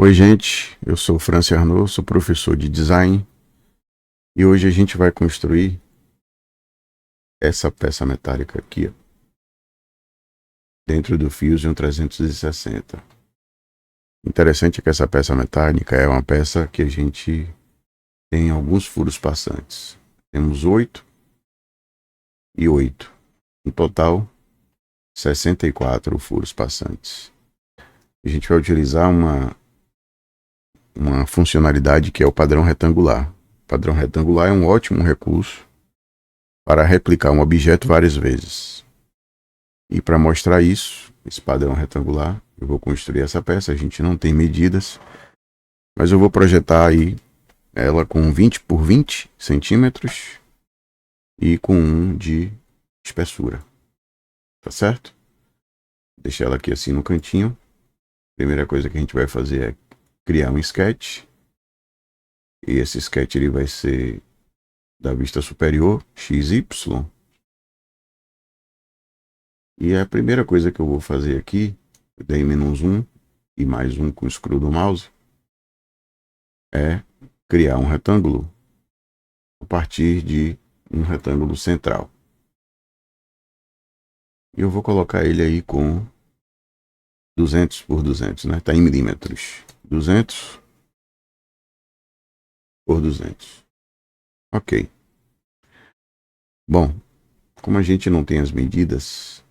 Oi, gente, eu sou o Francis Arnaud, sou professor de design e hoje a gente vai construir essa peça metálica aqui, ó, dentro do Fusion 360. Interessante é que essa peça metálica é uma peça que a gente tem alguns furos passantes. Temos 8 e 8. Em total, 64 furos passantes. A gente vai utilizar uma funcionalidade que é o padrão retangular. O padrão retangular é um ótimo recurso para replicar um objeto várias vezes. E para mostrar isso, esse padrão retangular, eu vou construir essa peça. A gente não tem medidas, mas eu vou projetar aí ela com 20 por 20 centímetros e com 1 de espessura. Tá certo? Deixar ela aqui assim no cantinho. Primeira coisa que a gente vai fazer é criar um sketch. E esse sketch ele vai ser da vista superior, XY. E a primeira coisa que eu vou fazer aqui, eu dei -1 e mais 1 com o screw do mouse, é criar um retângulo a partir de um retângulo central. E eu vou colocar ele aí com 200 por 200, né? Tá em milímetros. 200 por 200. Ok. Bom, como a gente não tem as medidas,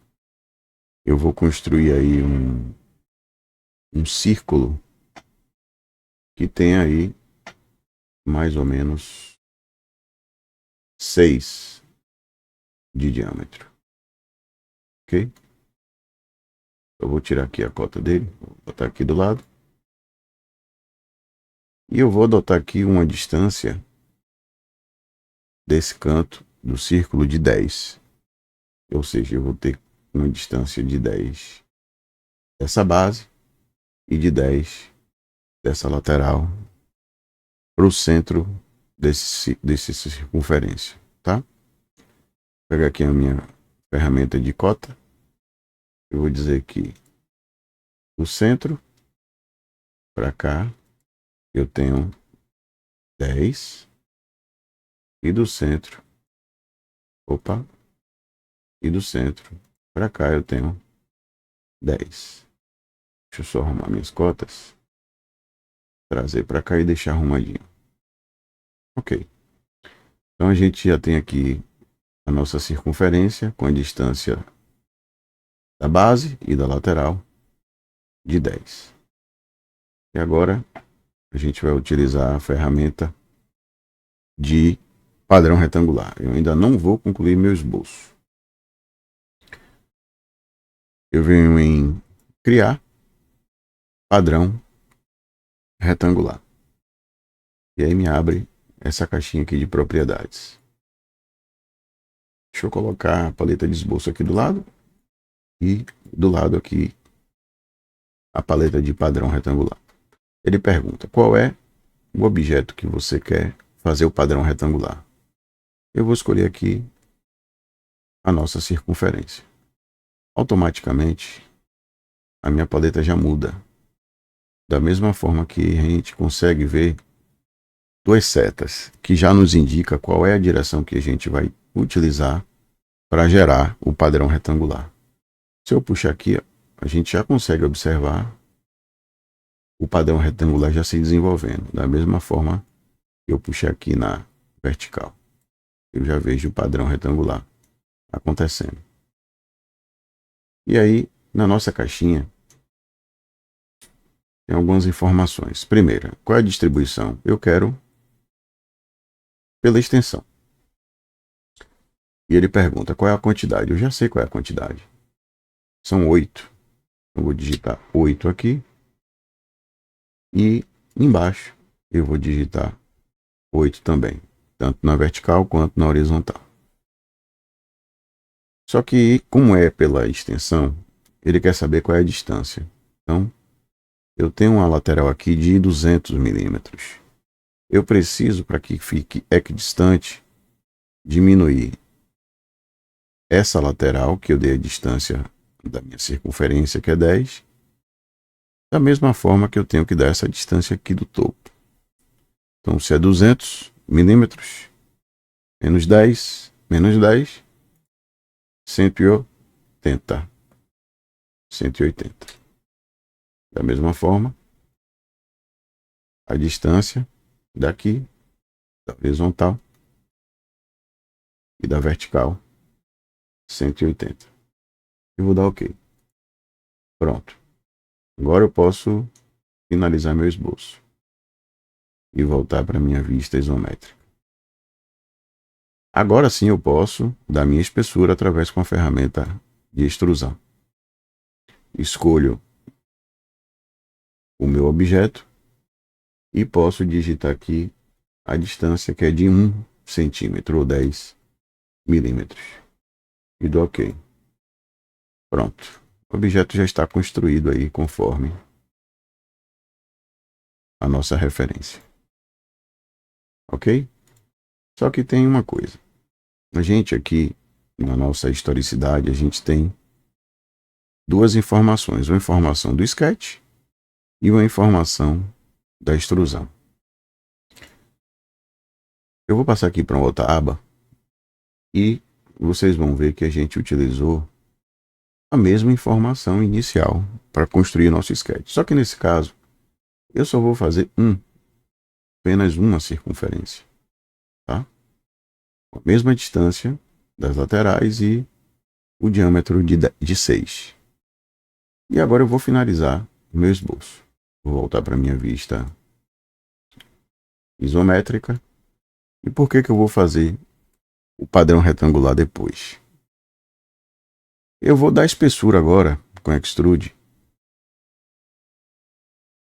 eu vou construir aí um círculo que tem aí mais ou menos 6 de diâmetro. Ok? Eu vou tirar aqui a cota dele, vou botar aqui do lado. E eu vou adotar aqui uma distância desse canto do círculo de 10. Ou seja, eu vou ter uma distância de 10 dessa base e de 10 dessa lateral para o centro desse circunferência, tá? Vou pegar aqui a minha ferramenta de cota. Eu vou dizer que do centro para cá eu tenho 10 e do centro, e do centro para cá eu tenho 10. Deixa eu só arrumar minhas cotas, trazer para cá e deixar arrumadinho. Ok. Então a gente já tem aqui a nossa circunferência com a distância da base e da lateral de 10. E agora a gente vai utilizar a ferramenta de padrão retangular. Eu ainda não vou concluir meu esboço. Eu venho em criar padrão retangular. E aí me abre essa caixinha aqui de propriedades. Deixa eu colocar a paleta de esboço aqui do lado. E do lado aqui a paleta de padrão retangular. Ele pergunta: qual é o objeto que você quer fazer o padrão retangular? Eu vou escolher aqui a nossa circunferência. Automaticamente a minha paleta já muda. Da mesma forma que a gente consegue ver duas setas que já nos indica qual é a direção que a gente vai utilizar para gerar o padrão retangular. Se eu puxar aqui, a gente já consegue observar o padrão retangular já se desenvolvendo. Da mesma forma que eu puxei aqui na vertical, eu já vejo o padrão retangular acontecendo. E aí, na nossa caixinha, tem algumas informações. Primeira, qual é a distribuição? Eu quero pela extensão. E ele pergunta qual é a quantidade. Eu já sei qual é a quantidade. São 8. Eu vou digitar 8 aqui. E embaixo eu vou digitar 8 também. Tanto na vertical quanto na horizontal. Só que, como é pela extensão, ele quer saber qual é a distância. Então, eu tenho uma lateral aqui de 200 milímetros. Eu preciso, para que fique equidistante, diminuir essa lateral, que eu dei a distância da minha circunferência, que é 10, Da mesma forma que eu tenho que dar essa distância aqui do topo. Então, se é 200 milímetros, menos 10, 180. 180. Da mesma forma, a distância daqui, da horizontal e da vertical, 180. E vou dar OK. Pronto. Agora eu posso finalizar meu esboço e voltar para minha vista isométrica. Agora sim eu posso dar minha espessura através com a ferramenta de extrusão. Escolho o meu objeto e posso digitar aqui a distância, que é de 1 centímetro ou 10 milímetros. E dou OK. Pronto. O objeto já está construído aí conforme a nossa referência. Ok? Só que tem uma coisa. A gente aqui, na nossa historicidade, a gente tem duas informações. Uma informação do sketch e uma informação da extrusão. Eu vou passar aqui para uma outra aba e vocês vão ver que a gente utilizou a mesma informação inicial para construir o nosso sketch. Só que nesse caso, eu só vou fazer apenas uma circunferência. Tá? Com a mesma distância das laterais e o diâmetro de 6. E agora eu vou finalizar o meu esboço. Vou voltar para a minha vista isométrica. E por que eu vou fazer o padrão retangular depois? Eu vou dar espessura agora com Extrude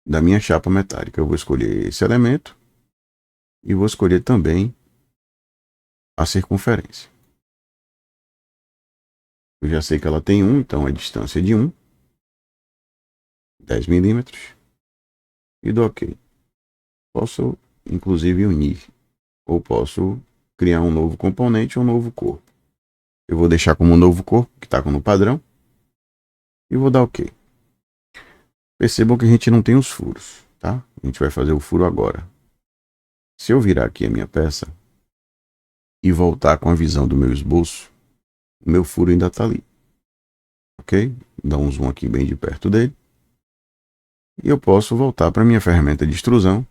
da minha chapa metálica. Eu vou escolher esse elemento e vou escolher também a circunferência. Eu já sei que ela tem 1, então a distância é de 1, 10 milímetros, e dou OK. Posso, inclusive, unir, ou posso criar um novo componente ou um novo corpo. Eu vou deixar como um novo corpo, que está no padrão, e vou dar OK. Percebam que a gente não tem os furos, tá? A gente vai fazer o furo agora. Se eu virar aqui a minha peça e voltar com a visão do meu esboço, o meu furo ainda está ali. Ok? Dá um zoom aqui bem de perto dele. E eu posso voltar para a minha ferramenta de extrusão,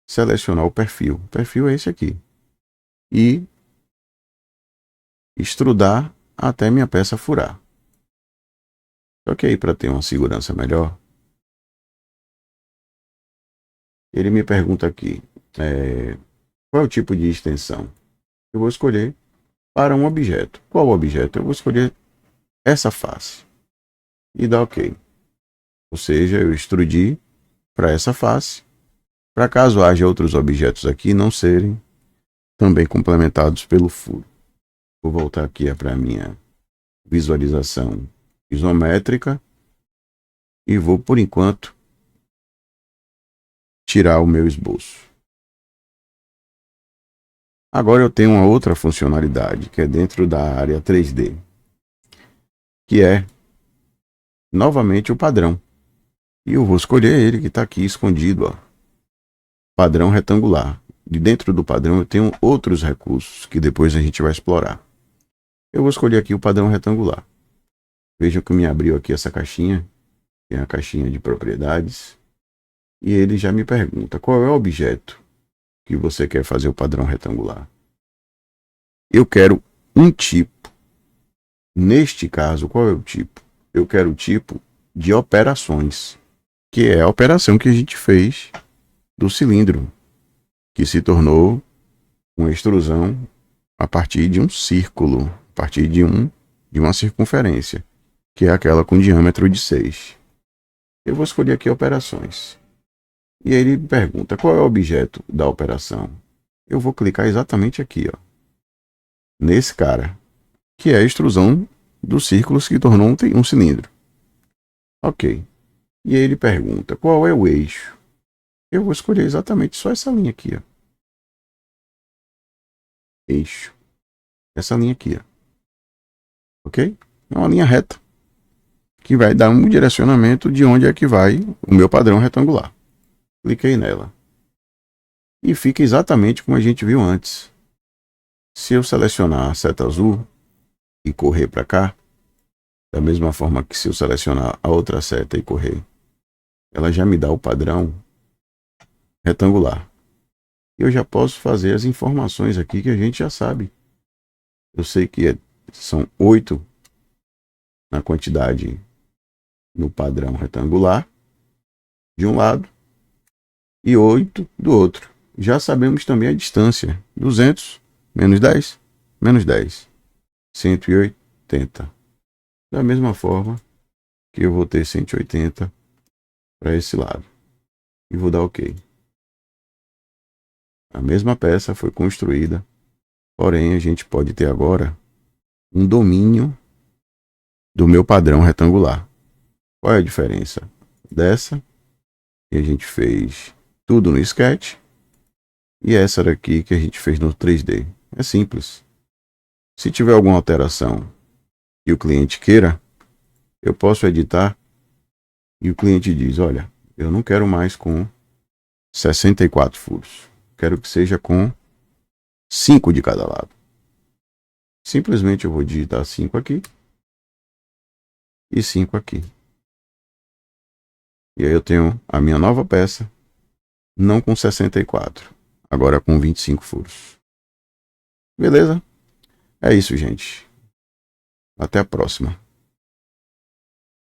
selecionar o perfil. O perfil é esse aqui. E extrudar até minha peça furar. Ok, para ter uma segurança melhor, ele me pergunta aqui, qual é o tipo de extensão? Eu vou escolher para um objeto. Qual objeto? Eu vou escolher essa face. E dar OK. Ou seja, eu extrudi para essa face, para caso haja outros objetos aqui não serem também complementados pelo furo. Vou voltar aqui para a minha visualização isométrica e vou, por enquanto, tirar o meu esboço. Agora eu tenho uma outra funcionalidade, que é dentro da área 3D, que é, novamente, o padrão. E eu vou escolher ele, que está aqui escondido, ó. Padrão retangular. De dentro do padrão eu tenho outros recursos, que depois a gente vai explorar. Eu vou escolher aqui o padrão retangular. Vejam que me abriu aqui essa caixinha, tem a caixinha de propriedades, e ele já me pergunta qual é o objeto que você quer fazer o padrão retangular. Eu quero um tipo. Neste caso, qual é o tipo? Eu quero o tipo de operações, que é a operação que a gente fez do cilindro, que se tornou uma extrusão a partir de um círculo, a partir de uma circunferência, que é aquela com diâmetro de 6. Eu vou escolher aqui operações. E aí ele pergunta qual é o objeto da operação. Eu vou clicar exatamente aqui, ó, nesse cara, que é a extrusão dos círculos que tornou um cilindro. Ok. E aí ele pergunta qual é o eixo. Eu vou escolher exatamente só essa linha aqui, ó. Eixo. Essa linha aqui, ó. Ok? É uma linha reta. que vai dar um direcionamento de onde é que vai o meu padrão retangular. Cliquei nela. E fica exatamente como a gente viu antes. Se eu selecionar a seta azul e correr para cá, da mesma forma que se eu selecionar a outra seta e correr, ela já me dá o padrão retangular. Eu já posso fazer as informações aqui que a gente já sabe. Eu sei que são 8 na quantidade no padrão retangular de um lado e 8 do outro. Já sabemos também a distância. 200 menos 10, menos 10. 180. Da mesma forma que eu vou ter 180 para esse lado. E vou dar OK. A mesma peça foi construída, porém a gente pode ter agora um domínio do meu padrão retangular. Qual é a diferença dessa? Que a gente fez tudo no Sketch e essa daqui que a gente fez no 3D. É simples. Se tiver alguma alteração e o cliente queira, eu posso editar e o cliente diz, olha, eu não quero mais com 64 furos. Quero que seja com 5 de cada lado. Simplesmente eu vou digitar 5 aqui e 5 aqui. E aí eu tenho a minha nova peça, não com 64, agora com 25 furos. Beleza? É isso, gente. Até a próxima.